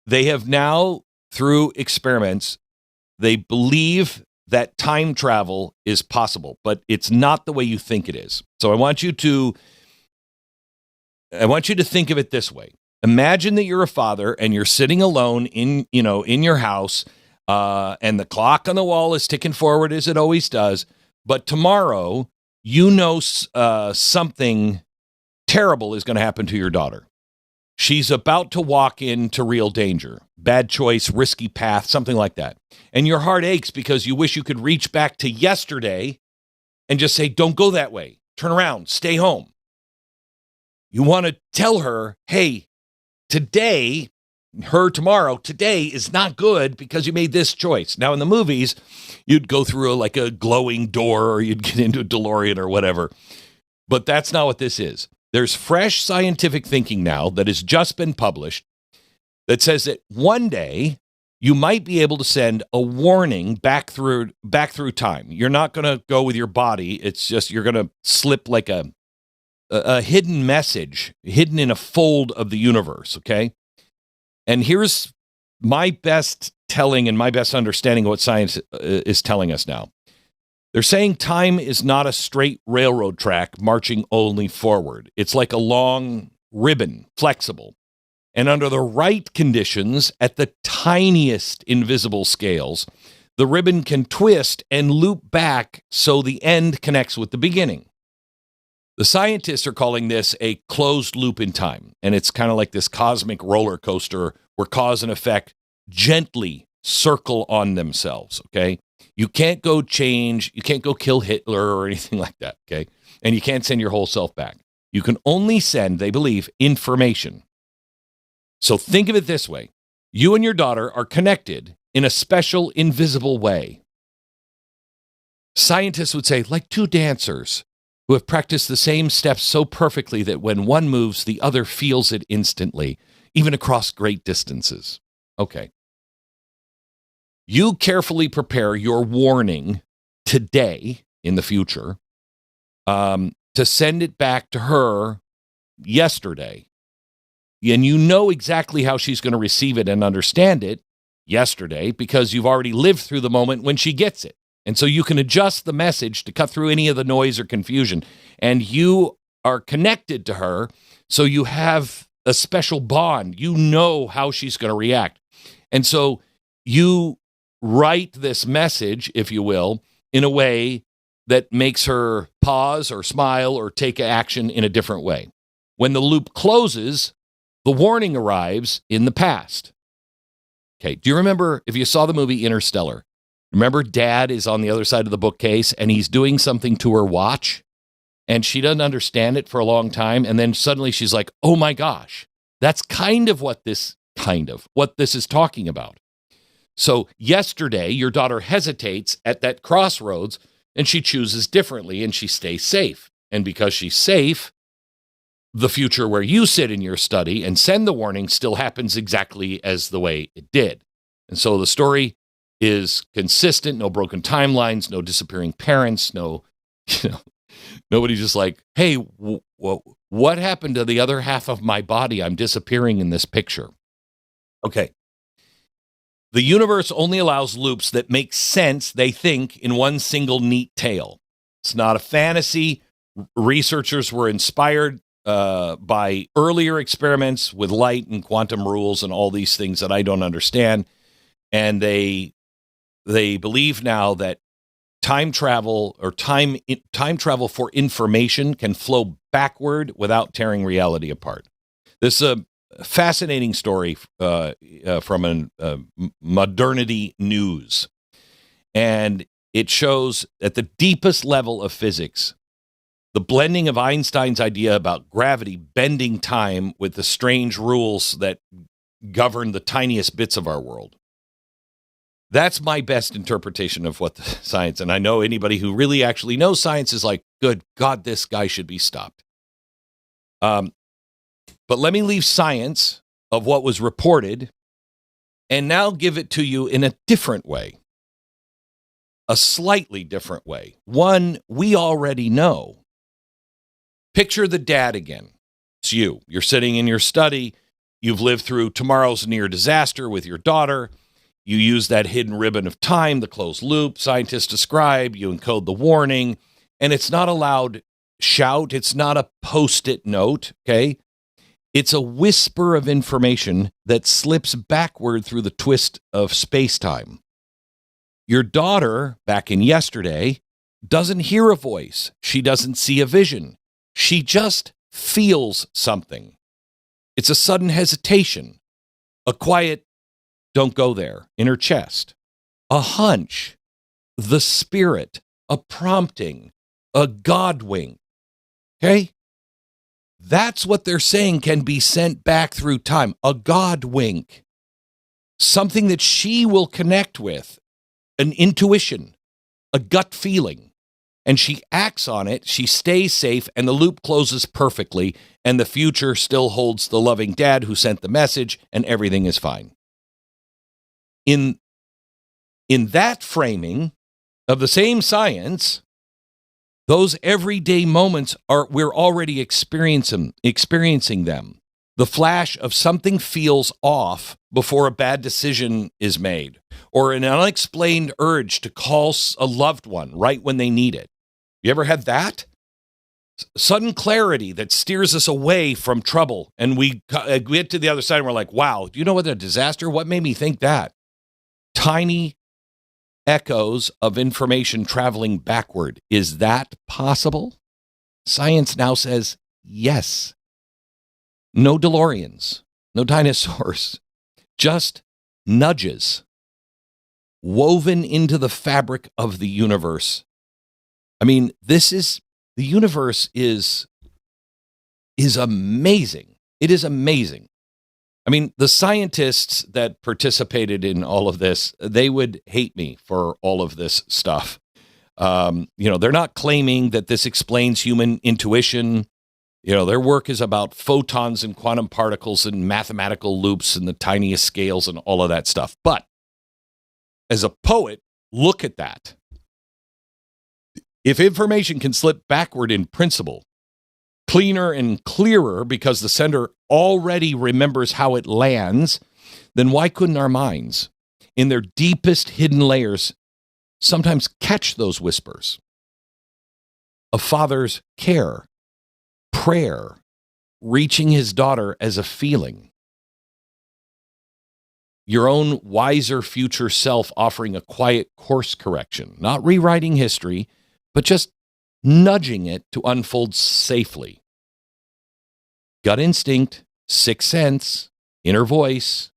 They have now, through experiments, they believe that time travel is possible, but it's not the way you think it is. So I want you to think of it this way. Imagine that you're a father and you're sitting alone in your house, and the clock on the wall is ticking forward as it always does. But tomorrow, something terrible is going to happen to your daughter. She's about to walk into real danger, bad choice, risky path, something like that. And your heart aches because you wish you could reach back to yesterday and just say, don't go that way. Turn around, stay home. You want to tell her, hey, today is not good because you made this choice. Now, in the movies, you'd go through a glowing door, or you'd get into a DeLorean or whatever. But that's not what this is. There's fresh scientific thinking now that has just been published that says that one day you might be able to send a warning back through time. You're not going to go with your body. It's just you're going to slip like a hidden message hidden in a fold of the universe, okay? And here's my best telling and my best understanding of what science is telling us now. They're saying time is not a straight railroad track marching only forward. It's like a long ribbon, flexible. And under the right conditions, at the tiniest invisible scales, the ribbon can twist and loop back so the end connects with the beginning. The scientists are calling this a closed loop in time. And it's kind of like this cosmic roller coaster where cause and effect gently circle on themselves, okay? You can't go change, you can't go kill Hitler or anything like that, okay? And you can't send your whole self back. You can only send, they believe, information. So think of it this way. You and your daughter are connected in a special, invisible way. Scientists would say, like two dancers who have practiced the same steps so perfectly that when one moves, the other feels it instantly, even across great distances. Okay. You carefully prepare your warning today in the future to send it back to her yesterday. And you know exactly how she's going to receive it and understand it yesterday because you've already lived through the moment when she gets it. And so you can adjust the message to cut through any of the noise or confusion. And you are connected to her, so you have a special bond. You know how she's going to react. And so you write this message, if you will, in a way that makes her pause or smile or take action in a different way. When the loop closes, the warning arrives in the past. Okay, do you remember, if you saw the movie Interstellar, remember Dad is on the other side of the bookcase and he's doing something to her watch and she doesn't understand it for a long time, and then suddenly she's like, oh my gosh, that's kind of what this is talking about. So yesterday, your daughter hesitates at that crossroads and she chooses differently and she stays safe. And because she's safe, the future where you sit in your study and send the warning still happens exactly as the way it did. And so the story is consistent, no broken timelines, no disappearing parents, nobody just like, hey, what happened to the other half of my body? I'm disappearing in this picture. Okay. The universe only allows loops that make sense, they think, in one single neat tale. It's not a fantasy. Researchers were inspired by earlier experiments with light and quantum rules and all these things that I don't understand. And they believe now that time travel or time travel for information can flow backward without tearing reality apart. This is a fascinating story from Modernity News. And it shows at the deepest level of physics, the blending of Einstein's idea about gravity bending time with the strange rules that govern the tiniest bits of our world. That's my best interpretation of what the science, and I know anybody who really actually knows science is like, good God, this guy should be stopped. But let me leave science of what was reported and now give it to you in a different way, a slightly different way, one we already know. Picture the dad again. It's you. You're sitting in your study. You've lived through tomorrow's near disaster with your daughter. You use that hidden ribbon of time, the closed loop scientists describe. You encode the warning, and it's not a loud shout. It's not a post-it note, okay? It's a whisper of information that slips backward through the twist of space-time. Your daughter, back in yesterday, doesn't hear a voice. She doesn't see a vision. She just feels something. It's a sudden hesitation, a quiet, don't go there, in her chest, a hunch, the spirit, a prompting, a God wink. Okay? That's what they're saying can be sent back through time, a God wink, something that she will connect with, an intuition, a gut feeling. And she acts on it, she stays safe, and the loop closes perfectly, and the future still holds the loving dad who sent the message, and everything is fine. In that framing of the same science, those everyday moments we're already experiencing them. The flash of something feels off before a bad decision is made, or an unexplained urge to call a loved one right when they need it. You ever had that? Sudden clarity that steers us away from trouble, and we get to the other side and we're like, wow, do you know what a disaster? What made me think that? Tiny echoes of information traveling backward. Is that possible? Science now says yes. No DeLoreans, no dinosaurs, just nudges woven into the fabric of the universe. I mean, the universe is amazing. It is amazing. I mean, the scientists that participated in all of this, they would hate me for all of this stuff. They're not claiming that this explains human intuition. Their work is about photons and quantum particles and mathematical loops and the tiniest scales and all of that stuff. But as a poet, look at that. If information can slip backward in principle, cleaner and clearer because the sender already remembers how it lands, then why couldn't our minds, in their deepest hidden layers, sometimes catch those whispers? A father's care, prayer, reaching his daughter as a feeling. Your own wiser future self offering a quiet course correction, not rewriting history, but just nudging it to unfold safely. Gut instinct, sixth sense, inner voice,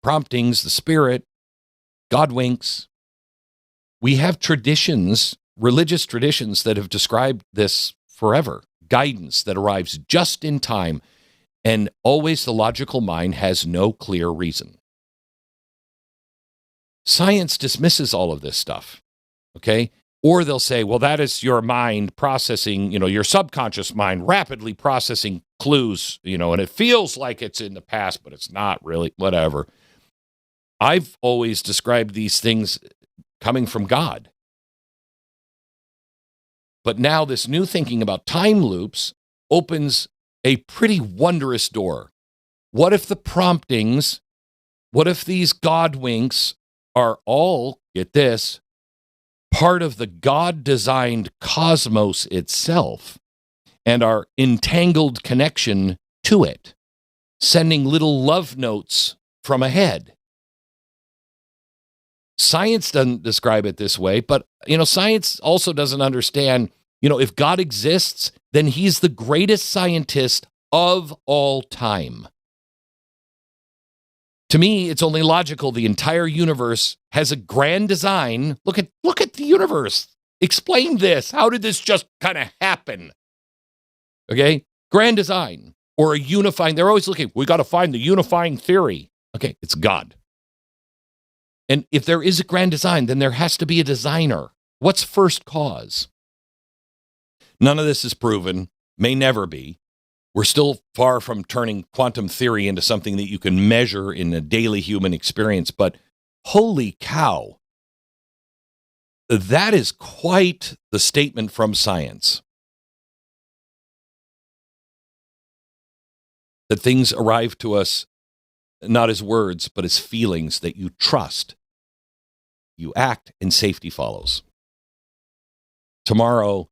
promptings, the spirit, God winks. We have traditions, religious traditions that have described this forever. Guidance that arrives just in time, and always the logical mind has no clear reason. Science dismisses all of this stuff, okay? Or they'll say, well, that is your mind processing, your subconscious mind rapidly processing clues, and it feels like it's in the past, but it's not really, whatever. I've always described these things coming from God. But now this new thinking about time loops opens a pretty wondrous door. What if the promptings, what if these God winks are all, get this, part of the God-designed cosmos itself and our entangled connection to it, sending little love notes from ahead? Science doesn't describe it this way, but, science also doesn't understand, if God exists, then he's the greatest scientist of all time. To me, it's only logical the entire universe has a grand design. Look at the universe. Explain this. How did this just kind of happen? Okay? Grand design or a unifying. They're always looking, we got to find the unifying theory. Okay, it's God. And if there is a grand design, then there has to be a designer. What's first cause? None of this is proven, may never be. We're still far from turning quantum theory into something that you can measure in a daily human experience. But holy cow, that is quite the statement from science. That things arrive to us not as words, but as feelings that you trust. You act and safety follows. Tomorrow,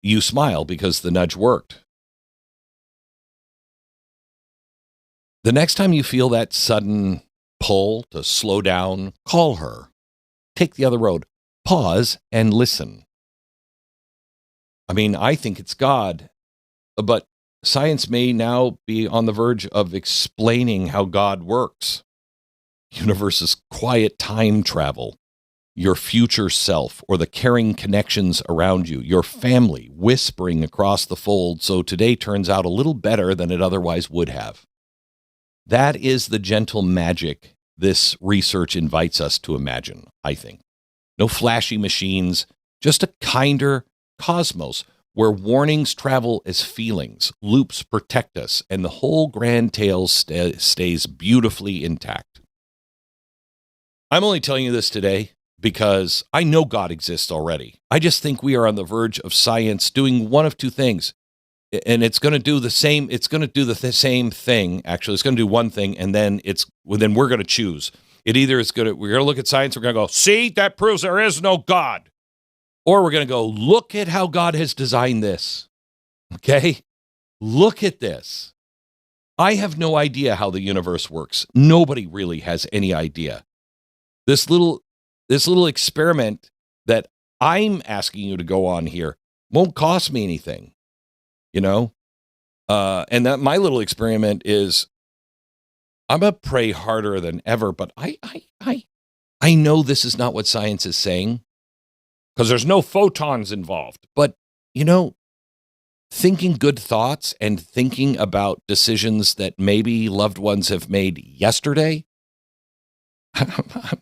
you smile because the nudge worked. The next time you feel that sudden pull to slow down, call her. Take the other road. Pause and listen. I mean, I think it's God, but science may now be on the verge of explaining how God works. Universe's quiet time travel, your future self, or the caring connections around you, your family whispering across the fold, so today turns out a little better than it otherwise would have. That is the gentle magic this research invites us to imagine, I think. No flashy machines, just a kinder cosmos where warnings travel as feelings, loops protect us, and the whole grand tale stays beautifully intact. I'm only telling you this today because I know God exists already. I just think we are on the verge of science doing one of two things. And it's going to do the same. It's going to do the same thing. Actually, it's going to do one thing, and then then we're going to choose. It either is going to we're going to look at science. We're going to go, see, that proves there is no God, or we're going to go, look at how God has designed this. Okay, look at this. I have no idea how the universe works. Nobody really has any idea. This little experiment that I'm asking you to go on here won't cost me anything. You know, and that my little experiment is I'm going to pray harder than ever. But I know this is not what science is saying because there's no photons involved. But, you know, thinking good thoughts and thinking about decisions that maybe loved ones have made yesterday, I'm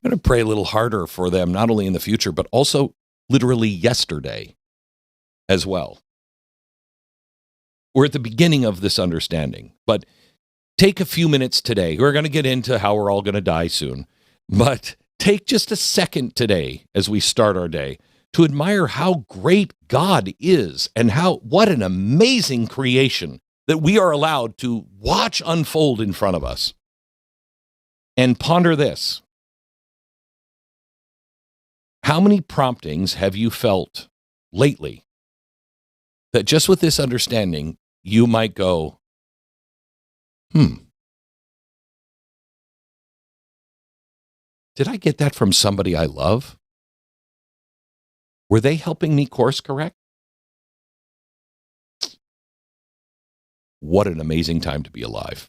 going to pray a little harder for them, not only in the future, but also literally yesterday as well. We're at the beginning of this understanding, but take a few minutes today. We're going to get into how we're all going to die soon, but take just a second today as we start our day to admire how great God is and what an amazing creation that we are allowed to watch unfold in front of us. And ponder this. How many promptings have you felt lately that just with this understanding, you might go, did I get that from somebody I love? Were they helping me course correct? What an amazing time to be alive.